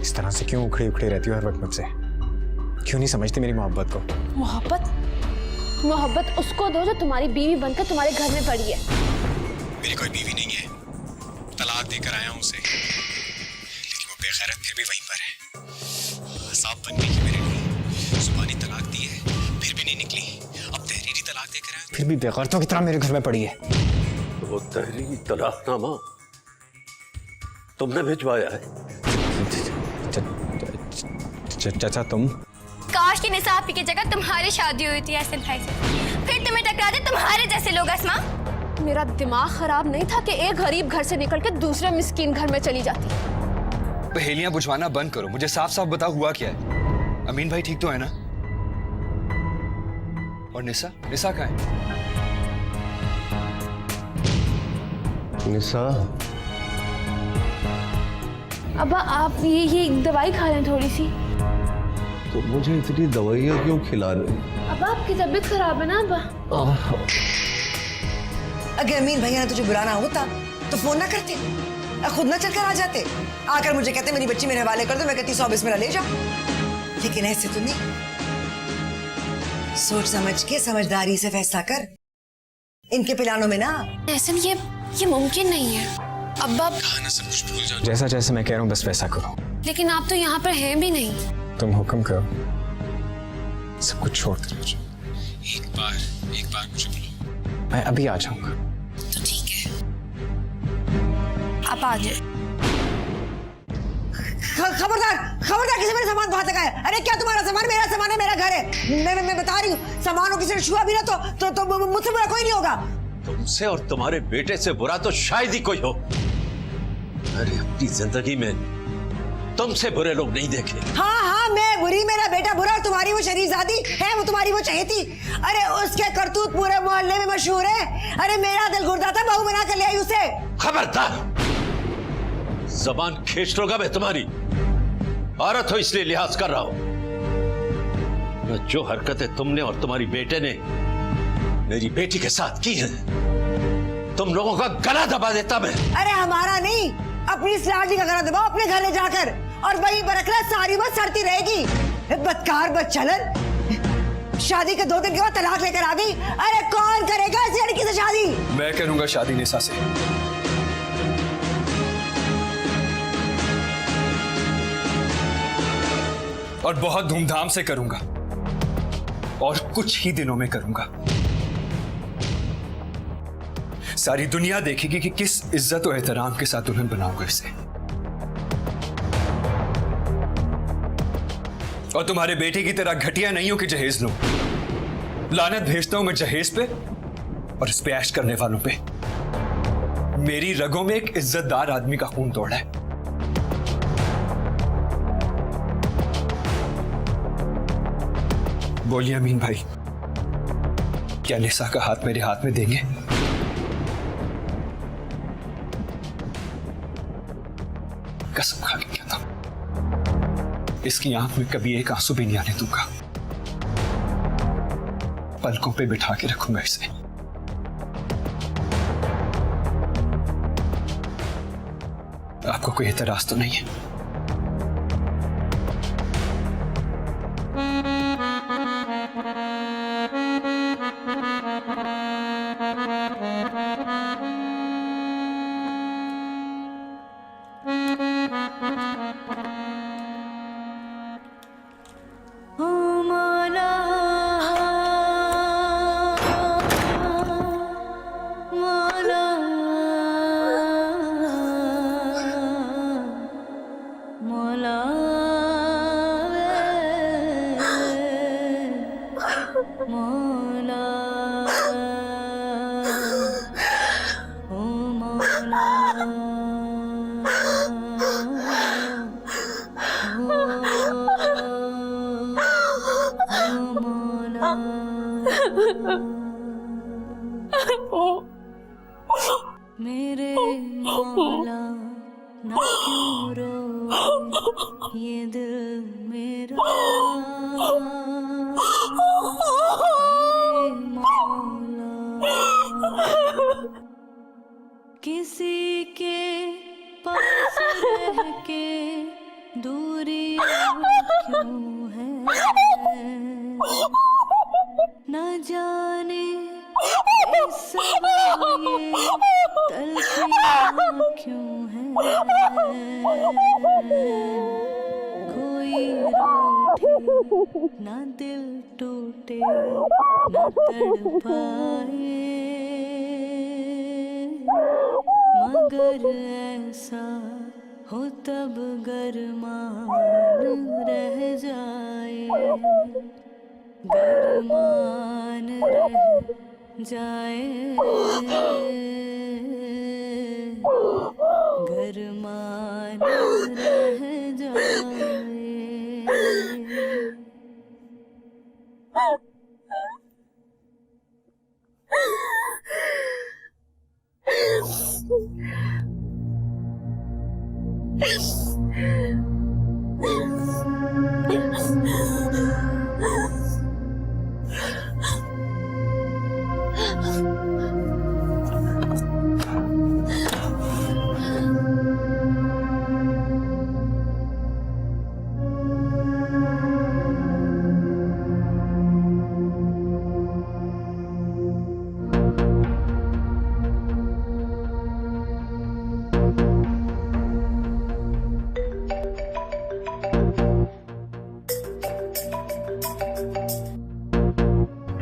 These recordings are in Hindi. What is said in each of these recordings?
इस तरह से क्यों उखड़ी उखड़ी रहती हो हर वक्त मुझसे? क्यों नहीं समझती मेरी मोहब्बत को? मोहब्बत उसको दो जो तुम्हारी बीवी बनकर तुम्हारे घर में पड़ी है। मेरी कोई बीवी नहीं है, तलाक देकर आया हूं उसे, लेकिन वो बेगैरत फिर भी वहीं पर है। सांप बन गई मेरे लिए, जुबानी तलाक दी है फिर भी नहीं निकली, अब तहरीरी तलाक देकर आया फिर भी बेगैरतों की तरह मेरे घर में पड़ी है। वो तहरीरी तलाकनामा तुमने भिजवाया है? चाचा तुम? काश की निसा आपकी जगह तुम्हारी शादी हुई थी एहसन भाई से, फिर तुम्हें टकरा दे तुम्हारे जैसे लोग। अस्मा, मेरा दिमाग खराब नहीं था कि एक गरीब घर से निकल के दूसरे मिस्कीन घर में चली जाती। पहेलियां बुझवाना बंद करो, मुझे साफ साफ बताओ हुआ क्या है। अमीन भाई ठीक तो है ना? और निसा कहाँ है? निसा, अब्बा आप ये दवाई खा लें थोड़ी सी। तो मुझे इतनी दवाइयाँ क्यों खिला रहे? अब्बा आपकी तबीयत खराब है ना अब्बा? अगर अमीन भैया ने तुझे बुलाना होता तो फोन ना करते, खुद ना चलकर आ जाते। आकर मुझे कहते मेरी बच्ची मेरे हवाले कर दो, मैं कहती 100 बिस्मिल्लाह ले जाओ। लेकिन ऐसे तो नहीं, सोच समझ के समझदारी से फैसला कर। इनके प्लानों में ना एहसन ये मुमकिन नहीं है। अब्बा खाना सब कुछ भूल जाओ, जैसा जैसा मैं कह रहा हूँ बस वैसा करो। लेकिन आप तो यहाँ पर हैं भी नहीं। तुम हुक्म करो, सब कुछ छोड़ कर मुझे एक बार मुझे बुलाओ, मैं अभी आ जाऊंगा। तो ठीक है, आप आ जाए। खबरदार किसी मेरे सामान बाहर लगाया। अरे क्या तुम्हारा सामान? मेरा सामान है, मेरा घर है। मैं बता रही हूँ, सामानों किसी ने छुआ भी ना तो मुझसे बुरा कोई नहीं होगा। तुमसे और तुम्हारे बेटे से बुरा तो शायद ही कोई हो। अरे अपनी जिंदगी में तुमसे बुरे लोग नहीं देखे। हाँ मैं बुरी, मेरा बेटा बुरा, और तुम्हारी वो शरीफजादी है, वो तुम्हारी वो चहेती। अरे उसके करतूत पूरे मोहल्ले में मशहूर है। अरे मेरा दिल गुर्दा था, बहू बना कर ले आई उसे। खबरदार, जबान खींच लूंगा मैं तुम्हारी। औरत हो इसलिए लिहाज कर रहा हूं, न जो हरकतें तुमने और तुम्हारी बेटे ने मेरी बेटी के साथ की हैं, तुम लोगों का गला दबा देता मैं। अरे हमारा नहीं, अपनी इस लाडली का गला दबाओ अपने घर ले जाकर, और वहीं पर रखना, सारी बात सड़ती रहेगी। बदकार बदचलन, शादी के 2 दिन के बाद तलाक लेकर आ गई। अरे कौन करेगा इस लड़की से शादी? मैं करूंगा शादी निसा से, और बहुत धूमधाम से करूंगा, और कुछ ही दिनों में करूंगा। सारी दुनिया देखेगी कि किस इज्जत और एहतराम के साथ दुल्हन बनाऊंगा इसे। और तुम्हारे बेटे की तरह घटिया नहीं हो कि जहेज लो। लानत भेजता हूं मैं जहेज पे और इस पे ऐश करने वालों पे। मेरी रगों में एक इज्जतदार आदमी का खून दौड़ा है। बोलिए अमीन भाई, क्या निसा का हाथ मेरे हाथ में देंगे? कसम खा के कहता हूं, इसकी आंख में कभी एक आंसू भी नहीं आने दूंगा। पलकों पे बिठा के रखूंगा इसे। आपको कोई एतराज तो नहीं है? मेरे मौला ना क्यों रो ये दिल मेरा, मेरे मौला किसी के पास रह के दूर दूरियां क्यों है, न जाने इस सवाल ये तलखियां क्यों है, कोई रूठे ना दिल टूटे ना तड़पाए, मगर ऐसा हो तब गरमान रह जाए, गरमान रह जाए, गरमान रह जाए।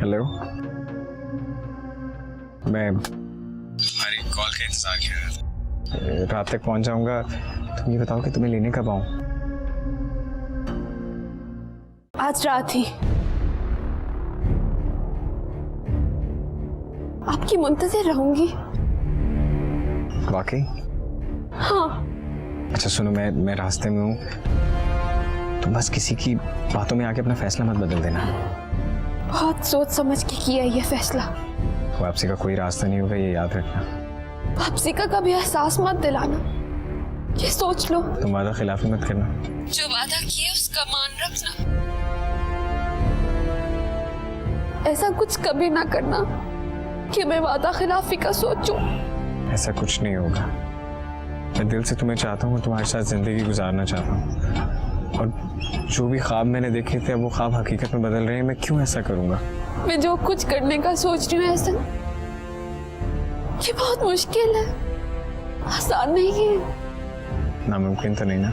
हेलो, मैं तुम्हारी कॉल का इंतजार कर रहा था। रात तक पहुंच जाऊंगा। तुम ये बताओ कि तुम्हें लेने कब आऊं? आज रात ही। आपकी मुंतज़िर रहूंगी। वाकई? हाँ। अच्छा सुनो, मैं रास्ते में हूँ, तुम बस किसी की बातों में आके अपना फैसला मत बदल देना। बहुत सोच समझ के किया ये फैसला। वापसी का कोई रास्ता नहीं होगा, ये याद रखना। वापसी का कभी एहसास मत दिलाना, ये सोच लो। तुम वादा खिलाफी मत करना। जो वादा किए उसका मान रखना। ऐसा कुछ कभी ना करना कि मैं वादा खिलाफी का सोचूं। ऐसा कुछ नहीं होगा। मैं दिल से तुम्हें चाहता हूँ और तुम्हारे साथ जिंदगी गुजारना चाहता हूँ, और जो भी ख्वाब मैंने देखे थे अब वो ख्वाब हकीकत में बदल रहे हैं। मैं क्यों ऐसा करूँगा? मैं जो कुछ करने का सोच रही हूँ एहसन, ये बहुत मुश्किल है, आसान नहीं है। नामुमकिन तो नहीं ना?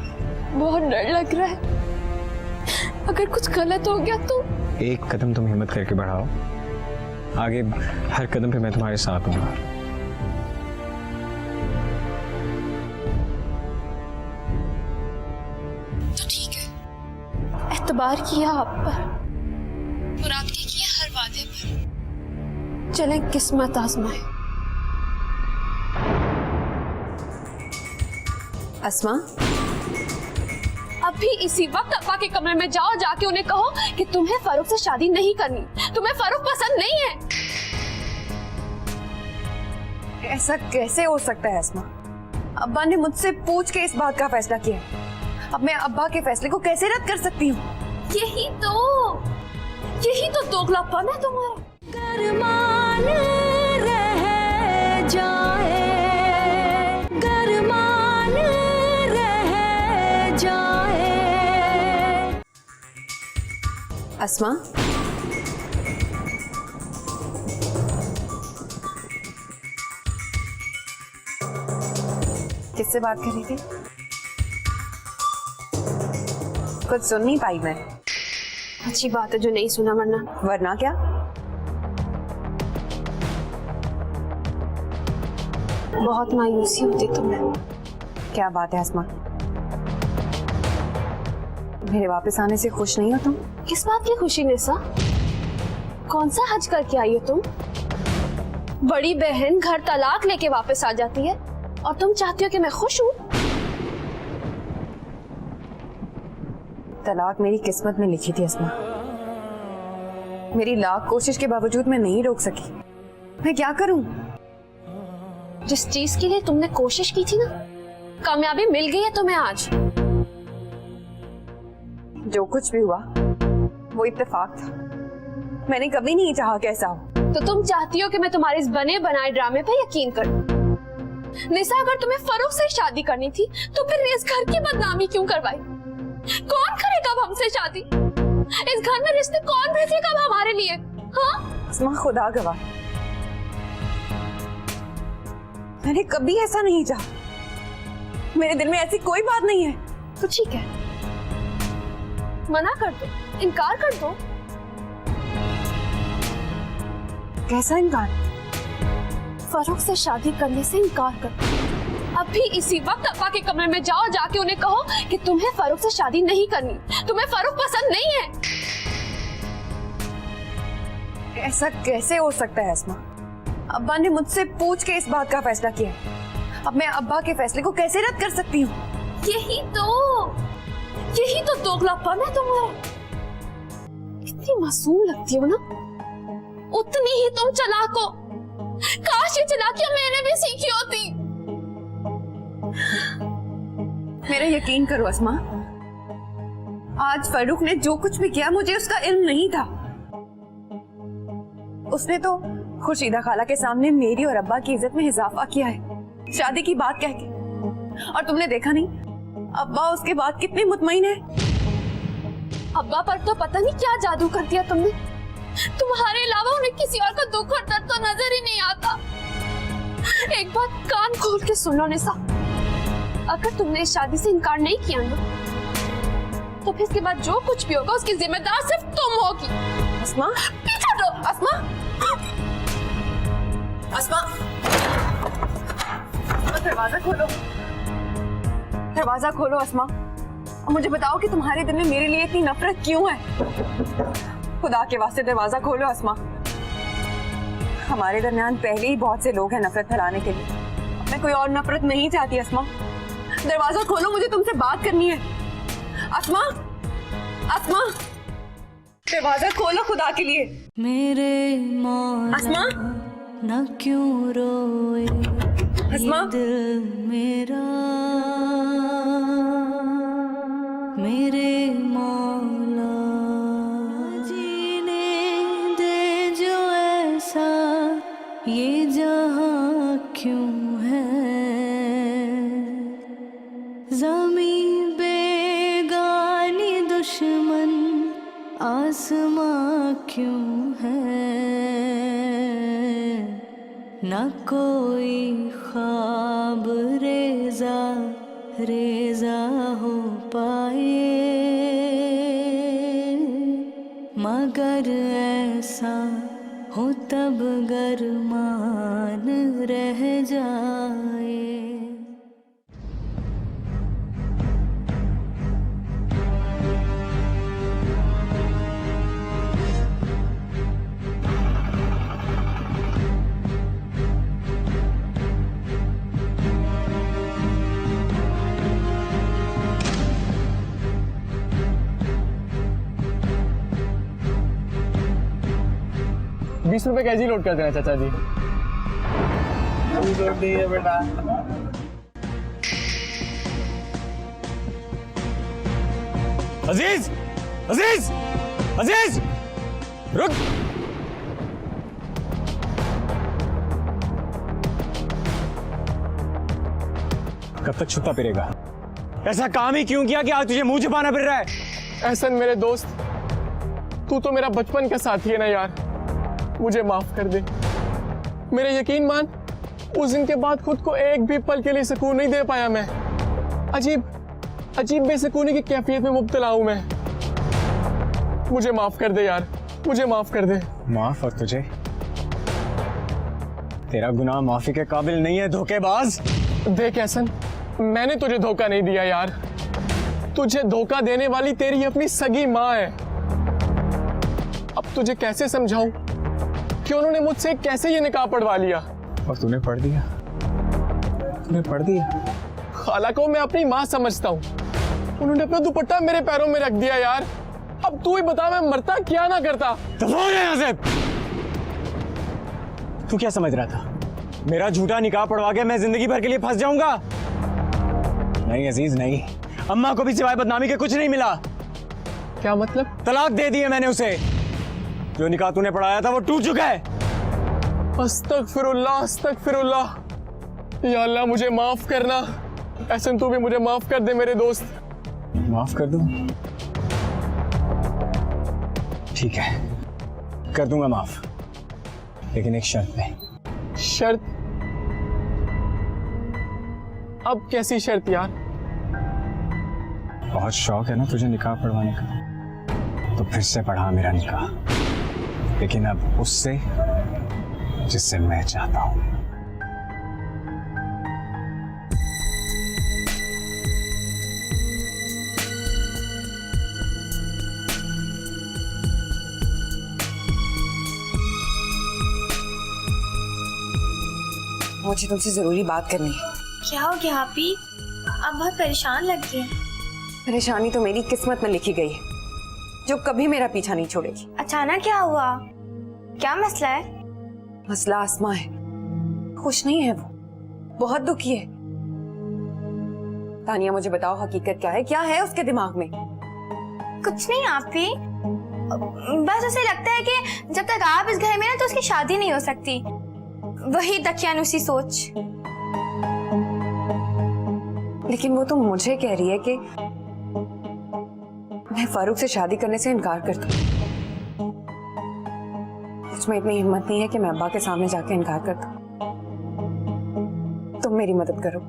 बहुत डर लग रहा है, अगर कुछ गलत हो गया तो। एक कदम तुम हिम्मत करके बढ़ाओ, आगे हर कदम पे मैं तुम्हारे साथ हूँ। तो ठीक है, एतबार किया आप पर और आपके किए हर वादे पर। चलें किस्मत आजमाए। अस्मा, अभी इसी वक्त अब्बा के कमरे में जाओ, जाके उन्हें कहो कि तुम्हें फारूक से शादी नहीं करनी, तुम्हें फारूक पसंद नहीं है। ऐसा कैसे हो सकता है अस्मा? अब्बा ने मुझसे पूछ के इस बात का फैसला किया। अब मैं अब्बा के फैसले को कैसे रद्द कर सकती हूँ? यही तो दोगलापन है तुम्हारा। गरमान रह जाए, गरमान रह जाए। अस्मा, किससे बात कर रही थी? कुछ सुन नहीं पाई मैं। अच्छी बात है जो नहीं सुना, वरना क्या? बहुत मायूसी होती तुम्हें। क्या बात है अस्मा? मेरे वापस आने से खुश नहीं हो तुम? किस बात की खुशी निसा? कौन सा हज करके आई हो तुम? बड़ी बहन घर तलाक लेके वापस आ जाती है और तुम चाहती हो कि मैं खुश हूँ? तलाक मेरी किस्मत में लिखी थी अस्मा। मेरी लाख कोशिश के बावजूद मैं नहीं रोक सकी। मैं क्या करूं? जिस चीज के लिए तुमने कोशिश की थी ना, कामयाबी मिल गई है तुम्हें आज। जो कुछ भी हुआ वो इत्तेफाक था। मैंने कभी नहीं चाहा कि ऐसा हो। तो तुम चाहती हो कि मैं तुम्हारे इस बने बनाए ड्रामे पे यकीन करूं? निसा, अगर तुम्हें फरूक से शादी करनी थी तो फिर इस घर की बदनामी क्यों करवाई? कौन करेगा अब हमसे शादी? इस घर में रिश्ते कौन भेजेगा अब हमारे लिए? हाँ अस्मा, खुदा गवाह, मैंने कभी ऐसा नहीं चाहा। मेरे दिल में ऐसी कोई बात नहीं है। तो ठीक है, मना कर दो, इनकार कर दो। कैसा इनकार? फारूक से शादी करने से इनकार कर दो। अभी इसी वक्त अब्बा के कमरे में जाओ, जाके उन्हें कहो कि तुम्हें फारूक से शादी नहीं करनी, तुम्हें फारूक पसंद नहीं है। ऐसा कैसे हो सकता है अस्मा? अब्बा ने मुझसे पूछ के इस बात का फैसला किया है। अब मैं अब्बा के फैसले को कैसे रद्द कर सकती हूँ? यही तो दोगलापन है तुम्हारा। कितनी मासूम लगती हो ना, उतनी ही तुम चालाक हो। काश ये चालाकियां मैंने भी सीखी होती। मेरा यकीन करो अस्मा, आज फारूक ने जो कुछ भी किया मुझे उसका इल्म नहीं था। उसने तो खुर्शीदा खाला के सामने मेरी और अब्बा की इज्जत में इजाफा किया है, शादी की बात कह के। और तुमने देखा नहीं अब्बा उसके बाद कितने मुतमईन है। अब्बा पर तो पता नहीं क्या जादू कर दिया तुमने। तुम्हारे अलावा उन्हें किसी और का दुख और दर्द तो नजर ही नहीं आता। एक बात कान खोल के सुन लो निसा, अगर तुमने इस शादी से इनकार नहीं किया ना, तो फिर इसके बाद जो कुछ भी होगा उसकी जिम्मेदार सिर्फ तुम होगी। अस्मा, पीछे हटो। अस्मा, अस्मा, दरवाजा खोलो, दरवाजा खोलो अस्मा, और मुझे बताओ कि तुम्हारे दिल में मेरे लिए इतनी नफरत क्यों है? खुदा के वास्ते दरवाजा खोलो अस्मा। हमारे दरमियान पहले ही बहुत से लोग हैं नफरत फैलाने के लिए। मैं कोई और नफरत नहीं चाहती अस्मा। दरवाजा खोलो, मुझे तुमसे बात करनी है। अस्मा, अस्मा, दरवाजा खोलो खुदा के लिए। मेरे मौला अस्मा, न क्यों रोए अस्मा, ये दिल मेरा, मेरे मौला जीने दे जो ऐसा ये जहां क्यों है, ज़मीं बेगानी दुश्मन आसमां क्यों है, न कोई ख्वाब रेजा रेजा हो पाए, मगर ऐसा हो तब गरमान रह जाए। ₹20 कैसे लोड कर देना चाचा जी? अभी लोड नहीं है बेटा। अजीज, अजीज, अजीज, रुक। कब तक छुट्टा फिरेगा? ऐसा काम ही क्यों किया कि आज तुझे मुंह छुपाना फिर रहा है? एहसन मेरे दोस्त, तू तो मेरा बचपन का साथी है ना यार, मुझे माफ कर दे। मेरे यकीन मान, उस दिन के बाद खुद को एक भी पल के लिए सुकून नहीं दे पाया मैं। अजीब बेसुकूनी की कैफियत में मुब्तला हूं मैं। मुझे माफ कर दे यार, मुझे माफ कर दे। माफ? और तुझे? तेरा गुनाह माफी के काबिल नहीं है, धोखेबाज। देख एहसन, मैंने तुझे धोखा नहीं दिया यार, तुझे धोखा देने वाली तेरी अपनी सगी माँ है। अब तुझे कैसे समझाऊं कि उन्होंने मुझसे कैसे ये निकाह पढ़वा लिया। और तूने पढ़ दिया? तूने पढ़ दिया? खाला को मैं अपनी माँ समझता हूँ, उन्होंने अपना दुपट्टा मेरे पैरों में रख दिया यार। अब तू ही बता, मैं मरता क्या ना करता। तो यहाँ से। तू क्या समझ रहा था, मेरा झूठा निकाह पढ़वा के मैं जिंदगी भर के लिए फंस जाऊंगा? नहीं अजीज नहीं, अम्मा को भी सिवाय बदनामी के कुछ नहीं मिला। क्या मतलब? तलाक दे दी है मैंने उसे। जो निकाह तूने पढ़ाया था वो टूट चुका है। अस्तगफिरुल्लाह, अस्तगफिरुल्लाह। या अल्लाह मुझे माफ करना। एहसन तू भी मुझे माफ कर दे मेरे दोस्त। माफ कर दूं? ठीक है, कर दूंगा माफ, लेकिन एक शर्त पे। शर्त? अब कैसी शर्त यार? बहुत शौक है ना तुझे निकाह पढ़वाने का, तो फिर से पढ़ा मेरा निकाह, लेकिन अब उससे जिससे मैं चाहता हूं। मुझे तुमसे जरूरी बात करनी है। क्या हो गया आपी? आप बहुत परेशान लग रही हैं। परेशानी तो मेरी किस्मत में लिखी गई है, जो कभी मेरा पीछा नहीं छोड़ेगी। अचानक क्या हुआ? क्या मसला है? मसला आसमा है, खुश नहीं है वो, बहुत दुखी है। तानिया मुझे बताओ हकीकत क्या है उसके दिमाग में? कुछ नहीं आपी, बस उसे लगता है कि जब तक आप इस घर में ना तो उसकी शादी नहीं हो सकती। वही दकियानुसी सोच। लेकिन वो तो मुझे कह रही है कि मैं फारूक से शादी करने से इनकार कर दूं। मुझमें इतनी हिम्मत नहीं है कि मैं अब्बा के सामने जाके इनकार कर दूं। तुम मेरी मदद करो,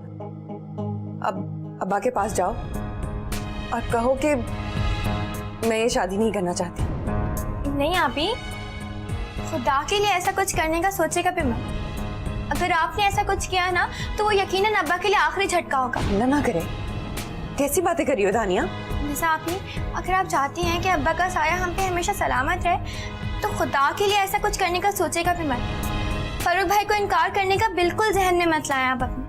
अब अब्बा के पास जाओ और कहो कि मैं ये शादी नहीं करना चाहती। नहीं आपी, खुदा के लिए ऐसा कुछ करने का सोचेगा भी मत। अगर आपने ऐसा कुछ किया ना तो वो यकीनन अब्बा के लिए आखिरी झटका होगा। अल्लाह ना करे, कैसी बातें करी हो दानिया? जैसा आपने, अगर आप चाहती हैं कि अब्बा का साया हम पे हमेशा सलामत रहे तो खुदा के लिए ऐसा कुछ करने का सोचेगा भी मत। फारूक भाई को इनकार करने का बिल्कुल जहन में मत लाया आप अपने।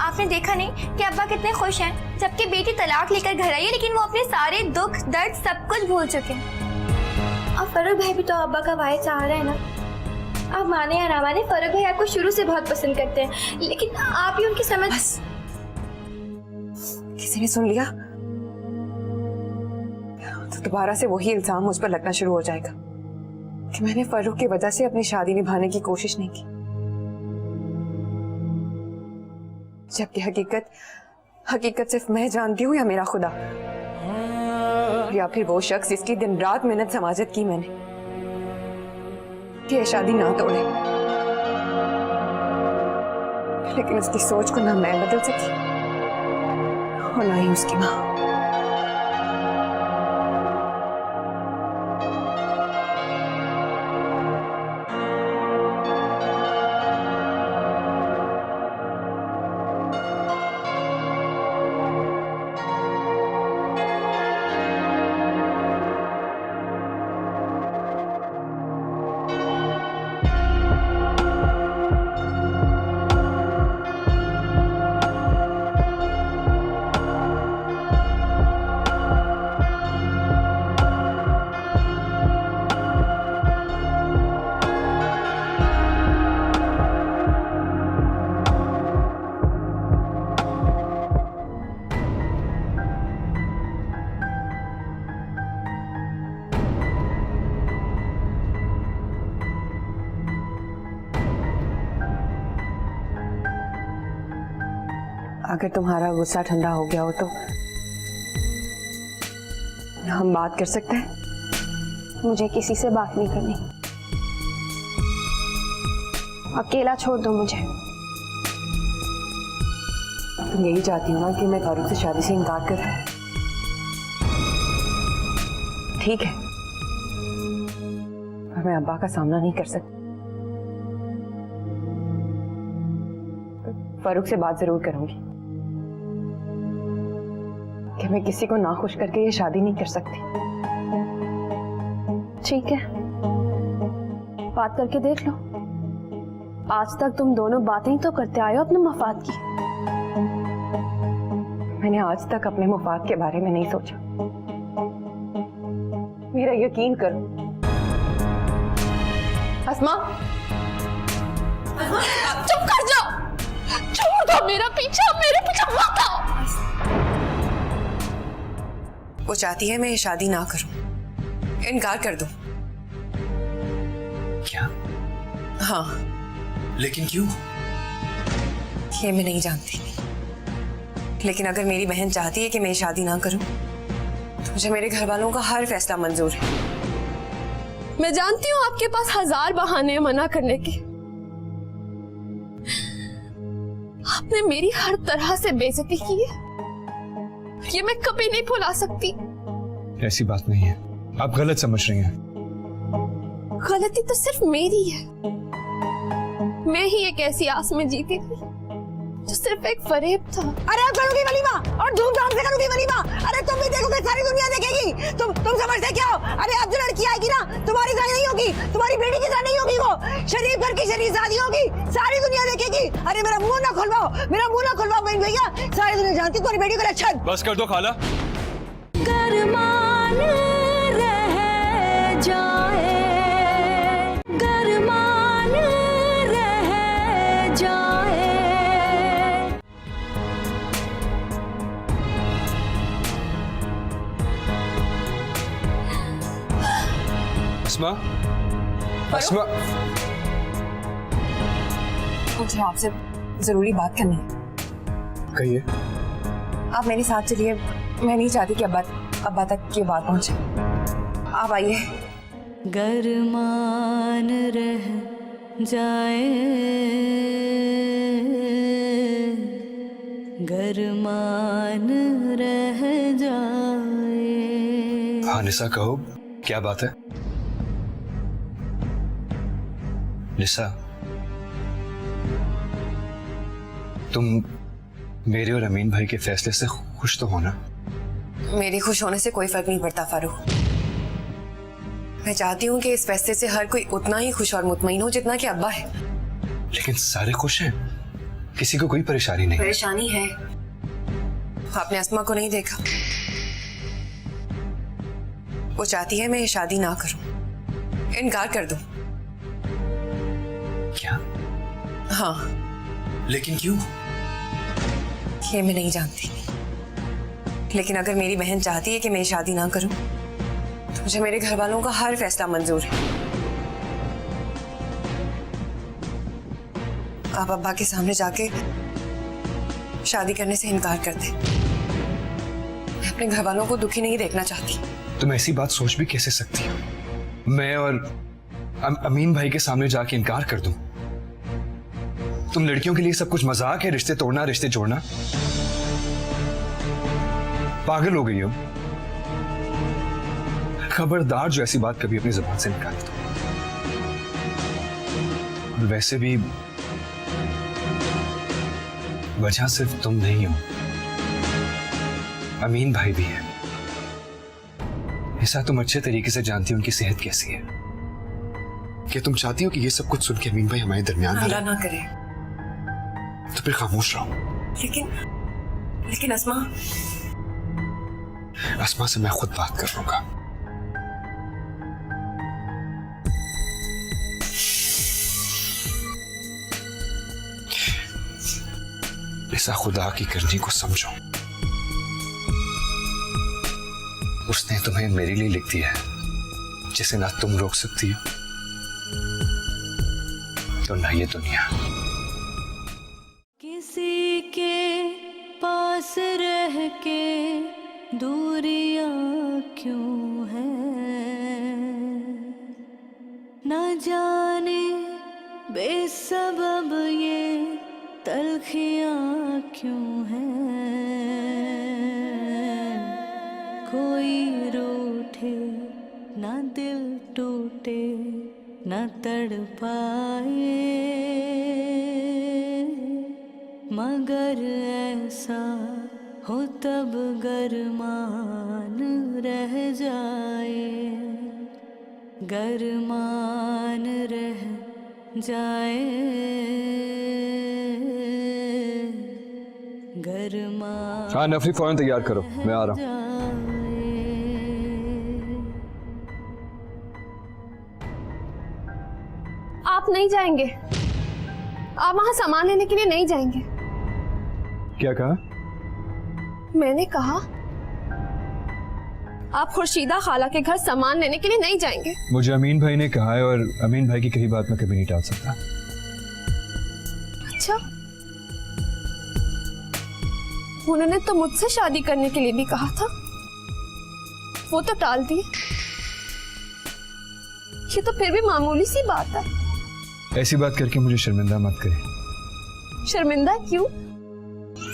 आपने देखा नहीं कि अब्बा कितने खुश हैं जबकि बेटी तलाक लेकर घर आई है, लेकिन वो अपने सारे दुख दर्द सब कुछ भूल चुके हैं। और फारूक भाई भी तो अब्बा का भाई चाह रहे हैं ना। आप माने या ना माने, फारूक भाई आपको शुरू से बहुत पसंद करते हैं, लेकिन आप ही उनकी समझ। किसी ने सुन लिया तो दोबारा से वही इल्जाम मुझ पर लगना शुरू हो जाएगा कि मैंने फारूक की वजह से अपनी शादी निभाने की कोशिश नहीं की, जबकि हकीकत सिर्फ मैं जानती हूँ या मेरा खुदा, या फिर वो शख्स जिसकी दिन रात मेहनत समाजत की मैंने कि ये शादी ना तोड़े। लेकिन उसकी सोच को ना मैं बदल सकी और ना ही उसकी माँ। अगर तुम्हारा गुस्सा ठंडा हो गया हो तो हम बात कर सकते हैं। मुझे किसी से बात नहीं करनी, अकेला छोड़ दो मुझे। तुम यही चाहती हो ना कि मैं फारूक से शादी से इनकार कर दूं? ठीक है, पर मैं अब्बा का सामना नहीं कर सकती। फारूक से बात जरूर करूंगी कि मैं किसी को नाखुश करके ये शादी नहीं कर सकती। ठीक है, बात करके देख लो। आज तक तुम दोनों बातें ही तो करते आए हो अपने मफाद की। मैंने आज तक अपने मुफाद के बारे में नहीं सोचा। मेरा यकीन करो अस्मा। चुप कर जाओ, छोड़ दो मेरे पीछे मत आओ। वो चाहती है मैं ये शादी ना करूं, इनकार कर दूं। क्या? हाँ, लेकिन क्यों? ये मैं नहीं जानती, लेकिन अगर मेरी बहन चाहती है कि मैं ये शादी ना करूं मुझे मेरे घर वालों का हर फैसला मंजूर है। मैं जानती हूँ आपके पास 1000 बहाने हैं मना करने के। आपने मेरी हर तरह से बेइज्जती की है, ये मैं कभी नहीं भुला सकती। ऐसी बात नहीं है, आप गलत समझ रही हैं। गलती तो सिर्फ मेरी है। मैं ही एक ऐसी आस में जीती थी जो सिर्फ एक फरेब था। अरे अब करूंगी वलीमा और धूमधाम से करूंगी वलीमा। अरे तुम भी देखोगे, सारी दुनिया देखेगी। तुम समझते क्या हो? अरे अब जो लड़की आएगी ना, तुम्हारी तरह नहीं होगी, तुम्हारी बेटी की तरह नहीं होगी। वो शरीफ घर की शरीफ शादी होगी, सारी दुनिया देखेगी। अरे मेरा मुंह ना खुलवाओ, मेरा मुंह ना खुलवाओ बहन भैया, सारी दुनिया जानती तुम्हारी बेटी को लक्षण। बस कर दो खाला। गरमान रह जाए, गरमान रह जाए। अस्मा, अस्मा, मुझे आपसे जरूरी बात करनी है। कहिए। आप मेरे साथ चलिए, मैं नहीं चाहती कि अब्बा तक ये बात पहुंचे। आप आइए। गरमान रह जाए, गरमान रह जाए। हाँ निशा, कहो क्या बात है? निशा, तुम मेरे और अमीन भाई के फैसले से खुश तो हो ना? मेरे खुश होने से कोई फर्क नहीं पड़ता फारूक। मैं चाहती हूँ कि इस फैसले से हर कोई उतना ही खुश और मुतमईन हो जितना कि अब्बा है। लेकिन सारे खुश हैं, किसी को कोई परेशानी नहीं। परेशानी है, आपने अस्मा को नहीं देखा। वो चाहती है मैं ये शादी ना करूं, इनकार कर दूं। क्या? हाँ। लेकिन क्यों? ये मैं नहीं जानती, लेकिन अगर मेरी बहन चाहती है कि मैं शादी ना करूं तो मुझे मेरे घर वालों का हर फैसला मंजूर है। आप अब्बा के सामने जाके शादी करने से इनकार कर दें। मैं अपने घर वालों को दुखी नहीं देखना चाहती। तुम ऐसी बात सोच भी कैसे सकती हो? मैं और अमीन भाई के सामने जाके इनकार कर दूं? तुम लड़कियों के लिए सब कुछ मजाक है, रिश्ते तोड़ना रिश्ते जोड़ना? पागल हो गई हो? खबरदार जो ऐसी बात कभी अपनी जुबान से निकाली तो। और वैसे भी वजह सिर्फ तुम नहीं हो, अमीन भाई भी है। ऐसा तुम अच्छे तरीके से जानती हो उनकी सेहत कैसी है। क्या तुम चाहती हो कि ये सब कुछ सुन के अमीन भाई हमारे दरमियान अल्लाह ना करे। तो फिर खामोश रहो। लेकिन अस्मा से मैं खुद बात कर लूंगा। ऐसा खुदा की करनी को समझो। उसने तुम्हें मेरे लिए लिख दिया है, जिसे ना तुम रोक सकती हो तो ना ये दुनिया। किसी के पास रह के दूरियां क्यों है, न जाने बेसबब ये तलखियां क्यों है। कोई रूठे ना दिल टूटे न तड़पाए, मगर ऐसा हो तब गरमान रह जाए, गरमान रह जाए, गरमान। हाँ नफरी, फौरन तैयार करो, मैं आ रहा हूँ। आप नहीं जाएंगे? आप वहां सामान लेने के लिए नहीं जाएंगे? क्या कहा? मैंने कहा आप खुर्शीदा खाला के घर सामान लेने के लिए नहीं जाएंगे। मुझे अमीन भाई ने कहा है और अमीन भाई की कही बात मैं कभी नहीं टाल सकता। अच्छा, उन्होंने तो मुझसे शादी करने के लिए भी कहा था। वो तो टाल दिए। ये तो फिर भी मामूली सी बात है। ऐसी बात करके मुझे शर्मिंदा मत करें। शर्मिंदा क्यों?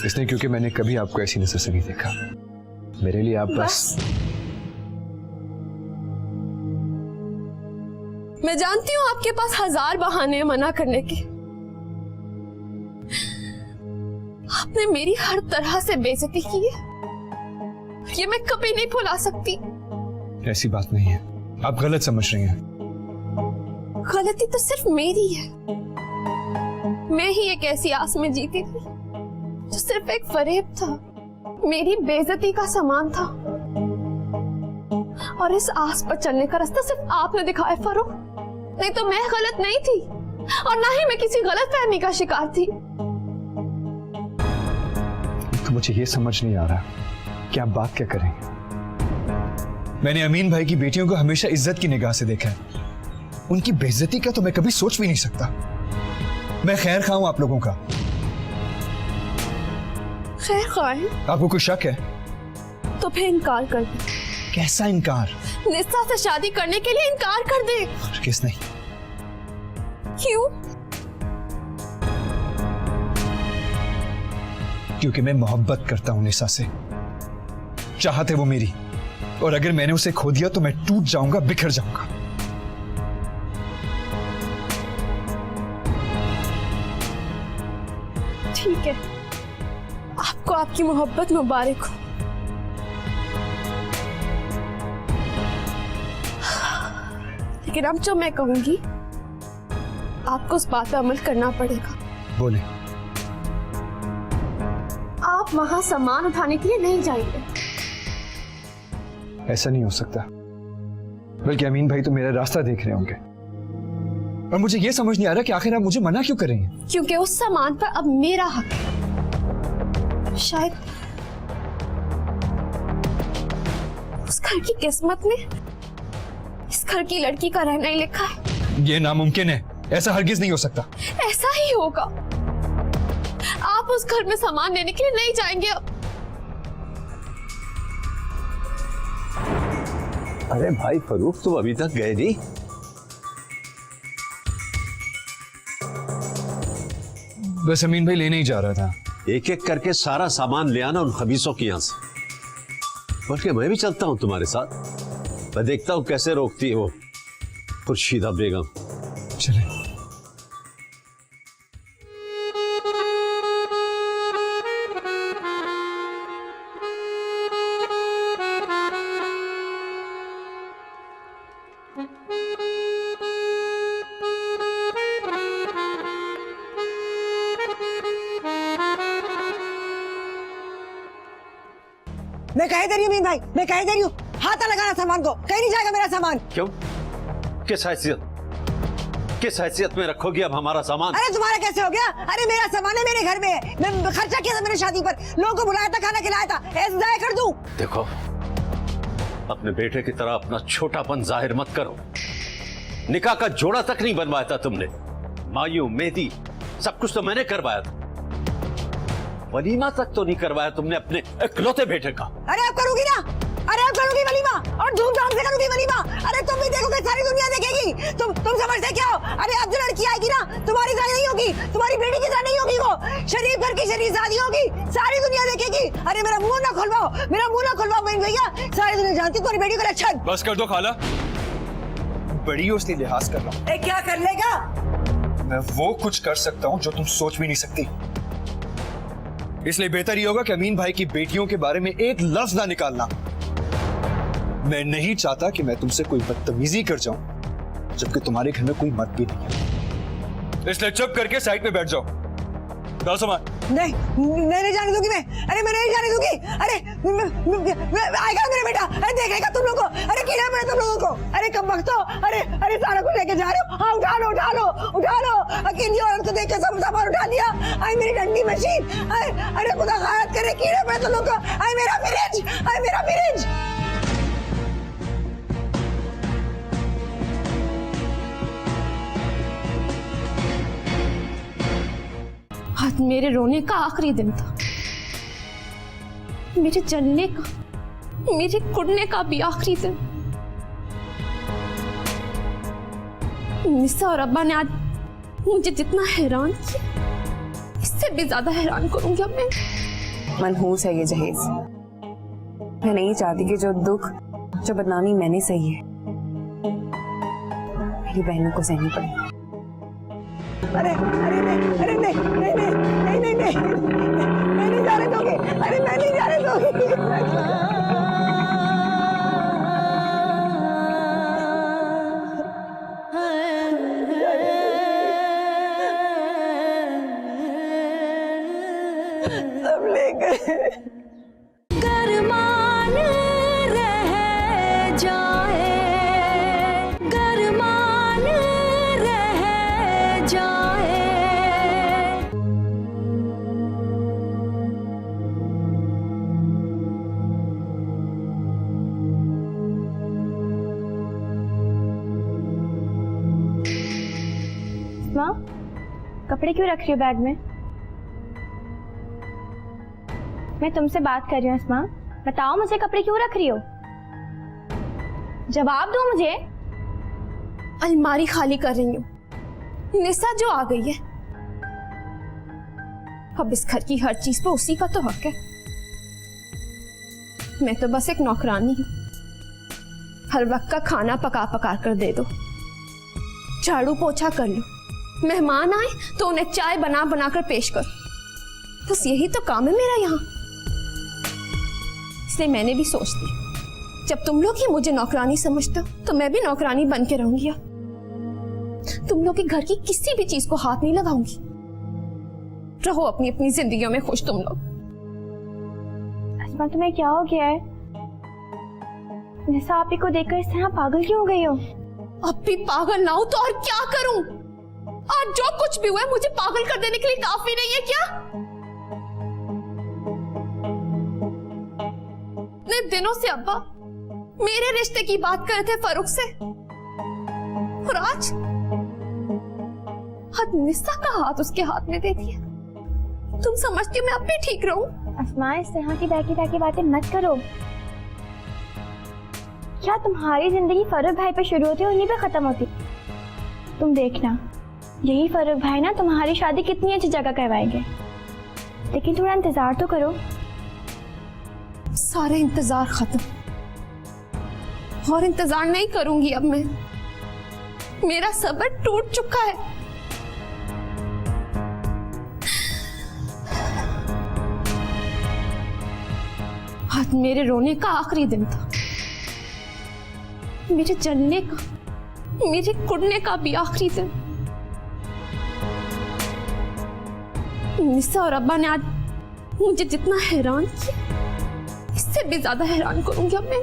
इसलिए क्योंकि मैंने कभी आपको ऐसी नजर से नहीं देखा। मेरे लिए आप बस मैं जानती हूँ आपके पास 1000 बहाने हैं मना करने के। आपने मेरी हर तरह से बेइज्जती की है, ये मैं कभी नहीं भुला सकती। ऐसी बात नहीं है, आप गलत समझ रही हैं। गलती तो सिर्फ मेरी है। मैं ही एक ऐसी आस में जीती थी जो सिर्फ एक फरेब था, मेरी बेइज्जती का सामान था। और इस आस पर चलने का रास्ता सिर्फ आपने दिखाया फरूक, नहीं तो मैं गलत नहीं थी और ना ही मैं किसी गलत फहमी का शिकार थी। तो मुझे ये समझ नहीं आ रहा कि आप बात क्या करेंगे। मैंने अमीन भाई की बेटियों को हमेशा इज्जत की निगाह से देखा है, उनकी बेइज्जती का तो मैं कभी सोच भी नहीं सकता। मैं खैर खा हूं आप लोगों का। खैर खाए आपको कोई शक है? तो फिर इनकार कर दे। कैसा इनकार? निस्सा से शादी करने के लिए इनकार कर दे। किस नहीं? क्यों? क्योंकि मैं मोहब्बत करता हूं निसा से। चाहत है वो मेरी, और अगर मैंने उसे खो दिया तो मैं टूट जाऊंगा, बिखर जाऊंगा। ठीक है, आपको आपकी मोहब्बत मुबारक हो। लेकिन अब जो मैं कहूंगी आपको उस बात पर अमल करना पड़ेगा। बोले। आप वहां सामान उठाने के लिए नहीं जाएंगे। ऐसा नहीं हो सकता, बल्कि अमीन भाई तो मेरा रास्ता देख रहे होंगे, और मुझे यह समझ नहीं आ रहा कि आखिर आप मुझे मना क्यों कर रही हैं। क्योंकि उस सामान पर अब मेरा हक है। शायद उस घर की किस्मत में इस घर की लड़की का रहना ही लिखा है। यह नामुमकिन है, ऐसा हरगिज नहीं हो सकता। ऐसा ही होगा। आप उस घर में सामान लेने के लिए नहीं जाएंगे। अरे भाई फरूक, तुम अभी तक गए नहीं? बस अमीन भाई लेने ही जा रहा था। एक एक करके सारा सामान ले आना उन खबीसों के यहां से, बल्कि मैं भी चलता हूं तुम्हारे साथ। मैं देखता हूं कैसे रोकती है वो खुर्शीदा बेगम। चले। मैं कह दे रही हूँ अमीन भाई, मैं कह दे रही हूँ, हाथ लगाना सामान को, कहीं नहीं जाएगा मेरा सामान। क्यों? किस हैसियत में रखोगी अब हमारा सामान? अरे तुम्हारा कैसे हो गया? अरे मेरा सामान है, मेरे घर में है। मैं खर्चा किया था मेरी शादी पर, लोगों को बुलाया था, खाना खिलाया था, ऐसे जाया कर दूं? देखो, अपने बेटे की तरह अपना छोटापन जाहिर मत करो। निकाह का जोड़ा तक नहीं बनवाया था तुमने, मायूं मेहंदी सब कुछ तो मैंने करवाया था, वलीमा तक तो नहीं करवाया तुमने अपने इकलौते बेटे का। अरे अब करूंगी ना, अरे अब करूंगी वलीमा, और धूमधाम से करूंगी वलीमा। अरे तुम भी देखोगे, सारी दुनिया देखेगी। तुम समझते क्या हो? अरे अब जो लड़की आएगी ना, तुम्हारी शादी नहीं होगी, तुम्हारी बेटी की शादी नहीं होगी, वो शरीफ घर की शरीफ शादी होगी, सारी दुनिया देखेगी। अरे मेरा मुंह ना खुलवाओ, मेरा मुंह ना खुलवाओ बहन भैया, सारी दुनिया जानती तुम्हारी बेटी का लक्षण। बस कर दो खाला, बड़ी हो इसलिए लिहाज कर रहा हूं। क्या कर लेगा? मैं वो कुछ कर सकता हूं जो तुम सोच भी नहीं सकती। इसलिए बेहतर ये होगा कि अमीन भाई की बेटियों के बारे में एक लफ्ज ना निकालना। मैं नहीं चाहता कि मैं तुमसे कोई बदतमीजी कर जाऊं जबकि तुम्हारे घर में कोई मर्द भी नहीं है। इसलिए चुप करके साइड पे बैठ जाओ। जाओ सामान। नहीं जाने दूंगी मैं। अरे मैं नहीं जाने दूंगी। अरे आएगा मेरा बेटा, अरे देखेगा तुम लोगों को। अरे कीड़ा पड़ा तुम लोगों को। अरे कब वक्त हो। अरे सारा कुछ लेके जा रहे हो। हाँ उठा लो। अकेली औरत को देख के सब सामान उठा लिया। आई मेरी डंडी मशीन। अरे खुदा खायत करे, कीड़े पड़े तुम लोग को। आई मेरा फ्रिज। आज मेरे रोने का आखिरी दिन था, मेरे जलने का, मेरे कुड़ने का भी आखिरी दिन। निसा और अब्बा ने आज मुझे जितना हैरान किया, इससे भी ज्यादा हैरान करूंगी अब मैं। मनहूस है ये जहेज। मैं नहीं चाहती कि जो दुख, जो बदनामी मैंने सही है, मेरी बहनों को सहनी पड़े। अरे अरे नहीं, अरे नहीं नहीं नहीं नहीं नहीं नहीं, मैं नहीं जाने दूंगी, अरे मैं नहीं जाने दूंगी। सब ले गए। गरमान रह जाए, गरमान रह जाए। माँ, कपड़े क्यों रख रही हो बैग में? मैं तुमसे बात कर रही हूँ अस्मा, बताओ मुझे कपड़े क्यों रख रही हो? जवाब दो मुझे। अलमारी खाली कर रही हूँ। निसा जो आ गई है, अब इस घर की हर चीज पे उसी का तो हक है। मैं तो बस एक नौकरानी हूँ। हर वक्त का खाना पका पका कर दे दो, झाड़ू पोछा कर लो, मेहमान आए तो उन्हें चाय बना बना कर पेश करो। बस यही तो काम है मेरा यहाँ। इसलिए मैंने भी सोच लिया, जब तुम लोग ही मुझे नौकरानी समझते हो तो मैं भी नौकरानी बन के रहूंगी। तुम लोग के घर की किसी भी चीज को हाथ नहीं लगाऊंगी। रहो अपनी अपनी जिंदगियों में खुश तुम लोग। अस्मा, तुम्हें क्या हो गया है? निसा आपी को देखकर इस तरह पागल क्यों हो गई हो? अब भी पागल ना हो तो और क्या करूं? आज जो कुछ भी हुआ है मुझे पागल कर देने के लिए काफी नहीं है क्या? इतने दिनों से अब्बा मेरे रिश्ते की बात कर रहे थे फरूख से, और आज निसा का हाथ उसके हाथ में दे दिया। तुम समझती हो मैं अब भी ठीक रहूं? अस्मा, इस तरह की बैकी बातें मत करो। क्या तुम्हारी जिंदगी फरूख भाई पे शुरू होती है और यहीं पे खत्म होती? तुम देखना, यही फरूख भाई ना तुम्हारी शादी कितनी अच्छी जगह करवाएंगे। लेकिन थोड़ा इंतजार तो करो। सारे इंतजार खत्म, और इंतजार नहीं करूंगी अब मैं। मेरा सब्र टूट चुका है। आज मेरे रोने का आखिरी दिन था, मेरे जलने का, मेरे कुड़ने का भी आखिरी दिन। निसा और अब्बा ने आज मुझे जितना हैरान किया, इससे भी ज्यादा हैरान करूंगी अब मैं।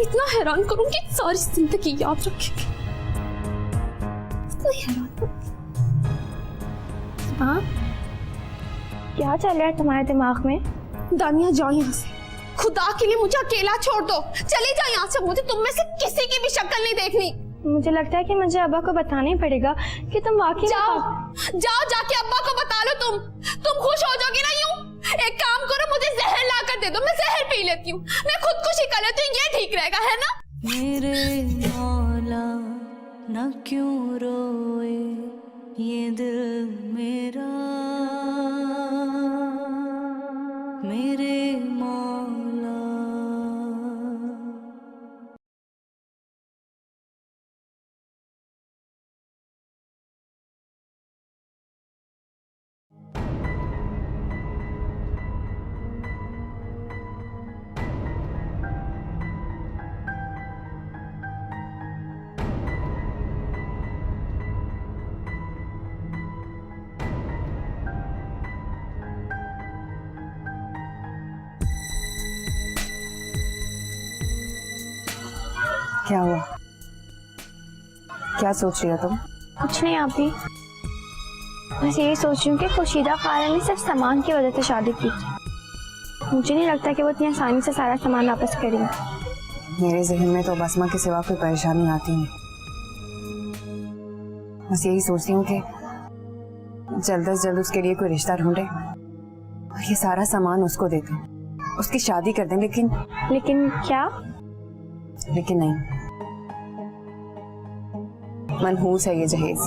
इतना हैरान करूंगी सारी जिंदगी याद रखेंगे। इतना हैरान करूंगी। हाँ, क्या चल रहा है तुम्हारे दिमाग में? दानिया, जाओ यहाँ से। खुदा के लिए मुझे अकेला छोड़ दो। चली जाओ यहाँ से। मुझे तुम में से किसी की भी शक्ल नहीं देखनी। मुझे लगता है कि मुझे अब्बा को बताना ही पड़ेगा कि तुम वाकई जाओ जाके अब्बा को बता लो। तुम खुश हो जाओगी ना यूं? एक काम करो, मुझे जहर ला कर दे दो, मैं जहर पी लेती हूँ। मैं खुदकुशी कर लेती हूँ, ये ठीक रहेगा, है ना? मेरे मौला न क्यों रोए ये दिल मेरा, मेरे मौला। क्या हुआ? क्या सोच रही हो तुम? कुछ नहीं आप भी, बस यही सोच रही हूँ कि खुशीदा खाला ने सिर्फ सामान की वजह से शादी की। मुझे नहीं लगता कि वो इतनी आसानी से सारा सामान वापस करेंगे। मेरे जहन में तो बसमा के सिवा कोई परेशानी आती नहीं। बस यही सोचती हूँ कि जल्द से जल्द उसके लिए कोई रिश्ता ढूंढे और ये सारा सामान उसको दे दूं उसकी शादी कर दें, लेकिन लेकिन क्या? लेकिन नहीं, मनहूस है ये जहेज।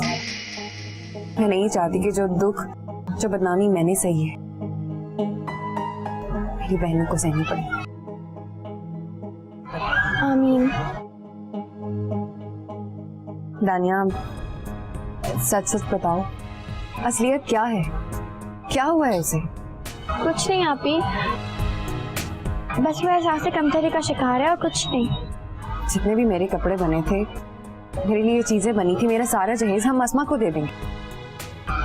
मैं नहीं चाहती कि जो दुख, जो बदनामी मैंने सही है, मेरी बहनों को सहनी पड़े। आमीन। दानिया, सच सच बताओ, असलियत क्या है? क्या हुआ है उसे? कुछ नहीं आपी, बस वो एहसास कमतरी का शिकार है और कुछ नहीं। जितने भी मेरे कपड़े बने थे, मेरे लिए ये चीजें बनी थी, मेरा सारा जहेज हम अस्मा को दे देंगे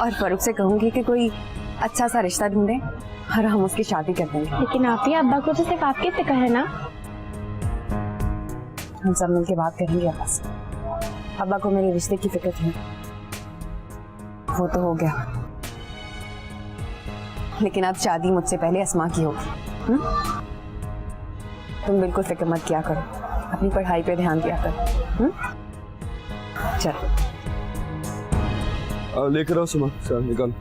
और फरूख से कहूंगी कि कोई अच्छा सा रिश्ता ढूंढे और हम उसकी शादी कर देंगे। लेकिन आपी, अब्बा को तो सिर्फ आपकी फिक्र है ना? हम सब मिलके बात करेंगे आपस में। अब्बा को मेरे रिश्ते की फिक्र थी, वो तो हो गया, लेकिन अब शादी मुझसे पहले अस्मा की होगी। तुम बिल्कुल फिक्र मत किया करो, अपनी पढ़ाई पे ध्यान दिया करो। चल लेकर आओ सुमा, निकाल।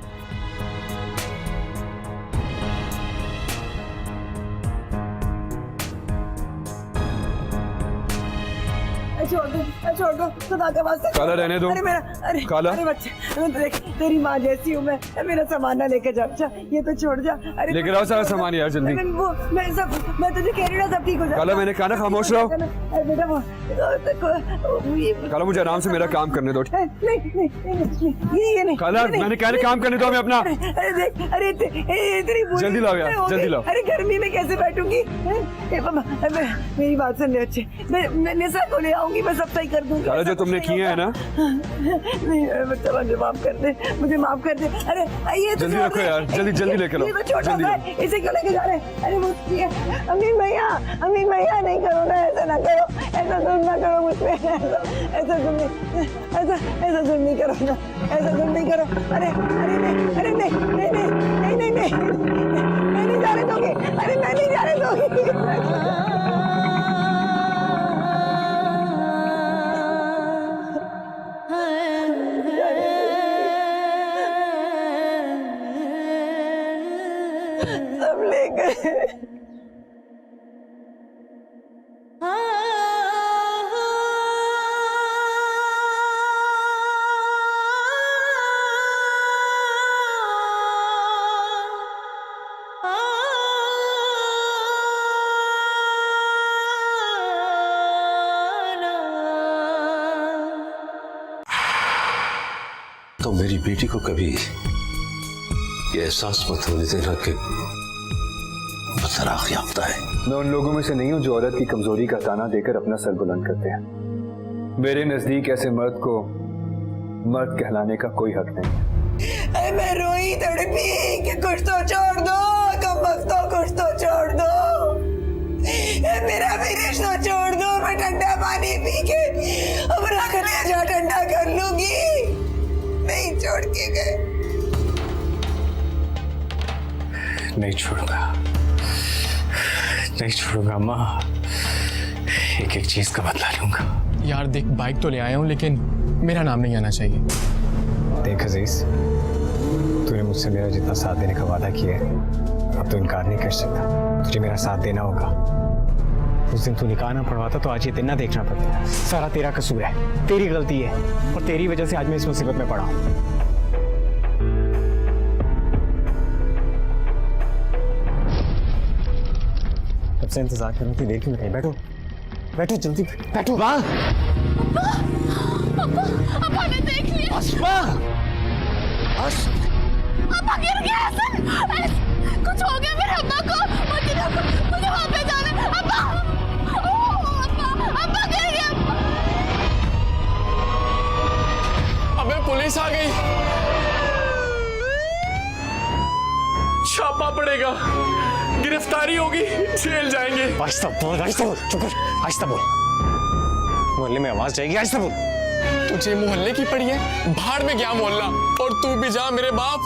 छोड़ दो खुदा के वास्ते। काला रहने दो। अरे मेरा, अरे काला। अरे बच्चे, मैं तो देख तेरी माँ जैसी हूँ मैं, मेरा सामान ना लेके जा। अच्छा ये तो छोड़ जा। अरे लेकर आओ सारा सामान यार जल्दी। मैं तुझे कह रही हूँ सब ठीक हो जाएगा। काला मैंने कहा ना खामोश रहो। अरे बेटा वो काला मुझे आराम से मेरा काम करने दो। नहीं ये नहीं। काला मैंने कहा काम करने दो हमें अपना। अरे देख, अरे इतनी जल्दी लाओ यार, जल्दी लाओ। अरे गर्मी में कैसे बैठूंगी? मेरी बात सुन ले अच्छे, मैं निशा को ले आऊंगी, मैं सब सही कर दूंगी। काला जो तुमने किया है ना, नहीं मुझे माफ कर दे, मुझे माफ कर दे। अरे ये जल्दी रखो यार, जल्दी जल्दी लेकर आओ। ये तो छोटा जल्दी सा है, इसे क्यों लेके जा रहे हैं? अरे वो अमीन भैया नहीं करो ना, ऐसा ना करो, ऐसा तुम ना करो मुझ पे, ऐसा तुम नहीं करो ना, ऐसा तुम नहीं करो। अरे नहीं मैं नहीं जाने दूंगी। अरे मैं नहीं जाने दूंगी। सब ले गए। तो मेरी बेटी को कभी ये एहसास मत होने देना कि वो तलाक याफ्ता है। मैं उन लोगों में से नहीं हूँ जो औरत की कमजोरी का ताना देकर अपना सर बुलंद करते हैं। मेरे नजदीक ऐसे मर्द को मर्द कहलाने का कोई हक नहीं है। मैं रोई तड़पी कि कुछ तो छोड़ दो, कम वक्त तो कुछ तो छोड़ दो, मेरा भी रिश्ता छोड़ दो। मैं ठंडा पानी पी के अपना कलेजा ठंडा कर लूंगी। नहीं छोड़ के गए। नहीं छोड़ूंगा, नहीं छोड़ूंगा माँ, एक एक चीज का बदला लूंगा। यार देख, बाइक तो ले आया हूँ, लेकिन मेरा नाम नहीं आना चाहिए। देख अजीज, तूने मुझसे मेरा जितना साथ देने का वादा किया है, अब तो इनकार नहीं कर सकता। तुझे मेरा साथ देना होगा। उस दिन तू निकाह ना पढ़वाता तो आज ये दिन ना देखना पड़ता। सारा तेरा कसूर है, तेरी गलती है, और तेरी वजह से आज मैं इस मुसीबत में पड़ा हूँ। तब से इंतजार कर रहा हूँ, देर क्यों नहीं? बैठो बैठो जल्दी बैठो। अब्बा ने देख लिया। अब्बा गिर गया। कुछ हो गया मेरे अब्बा को, मुझे वहां पे जाना है। अब्बा गिर गया। अबे पुलिस आ गई, छापा पड़ेगा, गिरफ्तारी होगी, जेल जाएंगे। आहिस्ता बोल, चुप कर, आहिस्ता बोल, मोहल्ले में आवाज जाएगी, आहिस्ता बोल। तुझे मोहल्ले की पड़ी है, भाड़ में गया मोहल्ला, और तू भी जा मेरे बाप।